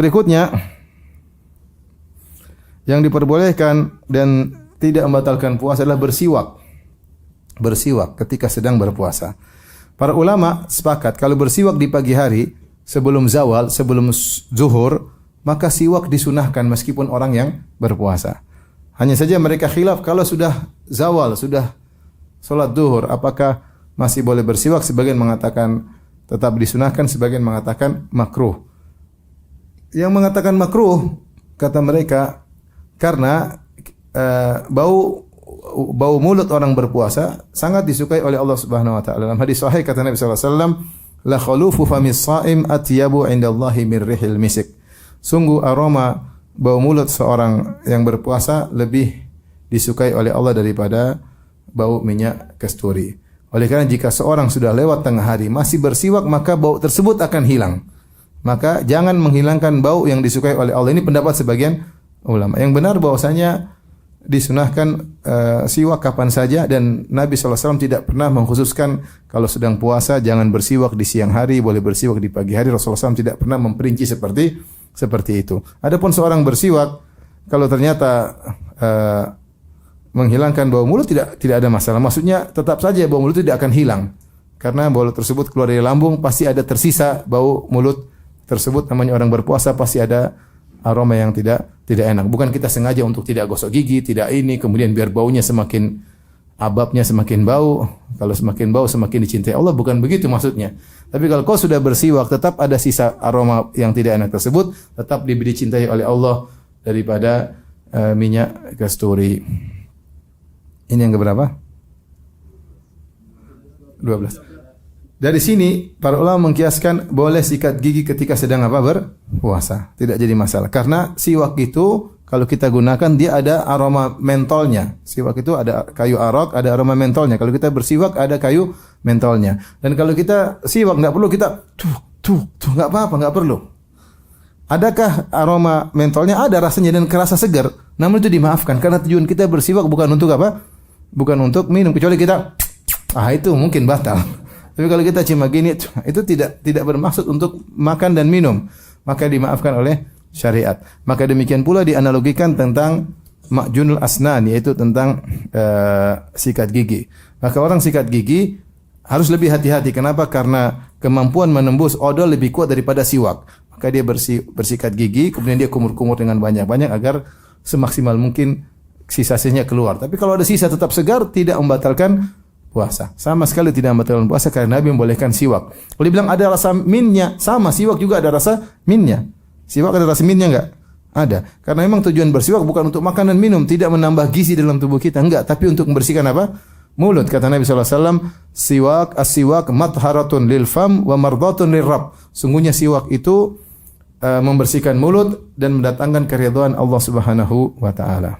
Berikutnya yang diperbolehkan dan tidak membatalkan puasa adalah bersiwak. Bersiwak ketika sedang berpuasa. Para ulama sepakat kalau bersiwak di pagi hari sebelum zawal, sebelum zuhur, maka siwak disunahkan meskipun orang yang berpuasa. Hanya saja mereka khilaf kalau sudah zawal, sudah salat zuhur, apakah masih boleh bersiwak? Sebagian mengatakan tetap disunahkan, sebagian mengatakan makruh. Yang mengatakan makruh kata mereka karena bau mulut orang berpuasa sangat disukai oleh Allah Subhanahu wa taala. Dalam hadis sahih kata Nabi sallallahu alaihi wasallam, la khalufu famis shaim atyabu indallahi min rihil misik. Sungguh aroma bau mulut seorang yang berpuasa lebih disukai oleh Allah daripada bau minyak kasturi. Oleh karena jika seorang sudah lewat tengah hari masih bersiwak, maka bau tersebut akan hilang. Maka jangan menghilangkan bau yang disukai oleh Allah. Ini pendapat sebagian ulama. Yang benar bahwasanya disunahkan siwak kapan saja, dan Nabi SAW tidak pernah mengkhususkan kalau sedang puasa jangan bersiwak di siang hari, boleh bersiwak di pagi hari. Rasulullah SAW tidak pernah memperinci seperti itu. Adapun seorang bersiwak kalau ternyata menghilangkan bau mulut tidak ada masalah. Maksudnya tetap saja bau mulut tidak akan hilang. Karena bau mulut tersebut keluar dari lambung pasti ada tersisa bau mulut tersebut. Namanya orang berpuasa pasti ada aroma yang tidak enak. Bukan kita sengaja untuk tidak gosok gigi, tidak ini, kemudian biar baunya semakin ababnya semakin bau. Kalau semakin bau semakin dicintai Allah, bukan begitu maksudnya. Tapi kalau kau sudah bersiwak tetap ada sisa aroma yang tidak enak tersebut, tetap dicintai oleh Allah daripada minyak kasturi. Ini yang keberapa? 12. Dari sini para ulama mengkiaskan boleh sikat gigi ketika sedang berpuasa, tidak jadi masalah. Karena siwak itu kalau kita gunakan dia ada aroma mentolnya. Siwak itu ada kayu arok, ada aroma mentolnya. Kalau kita bersiwak ada kayu mentolnya. Dan kalau kita siwak nggak perlu kita tuh nggak apa-apa, nggak perlu. Adakah aroma mentolnya? Ada rasanya dan kerasa segar. Namun itu dimaafkan karena tujuan kita bersiwak bukan untuk apa? Bukan untuk minum, kecuali kita itu mungkin batal. Tapi kalau kita cuma gini, itu tidak bermaksud untuk makan dan minum, maka dimaafkan oleh syariat. Maka demikian pula dianalogikan tentang ma'junul asnan, yaitu tentang sikat gigi. Maka orang sikat gigi harus lebih hati-hati. Kenapa? Karena kemampuan menembus odol lebih kuat daripada siwak. Maka dia bersikat gigi, kemudian dia kumur-kumur dengan banyak-banyak agar semaksimal mungkin sisa-sisanya keluar. Tapi kalau ada sisa tetap segar, tidak membatalkan puasa. Sama sekali tidak membatalkan puasa karena Nabi membolehkan siwak. Kalau dibilang ada rasa minnya, sama siwak juga ada rasa minnya. Siwak ada rasa minnya enggak? Ada. Karena memang tujuan bersiwak bukan untuk makan dan minum, tidak menambah gizi dalam tubuh kita, enggak, tapi untuk membersihkan apa? Mulut. Kata Nabi SAW, siwak, as-siwak matharatun lil fam wa mardatun lir rabb. Sungguhnya siwak itu membersihkan mulut dan mendatangkan keridhaan Allah Subhanahu wa taala.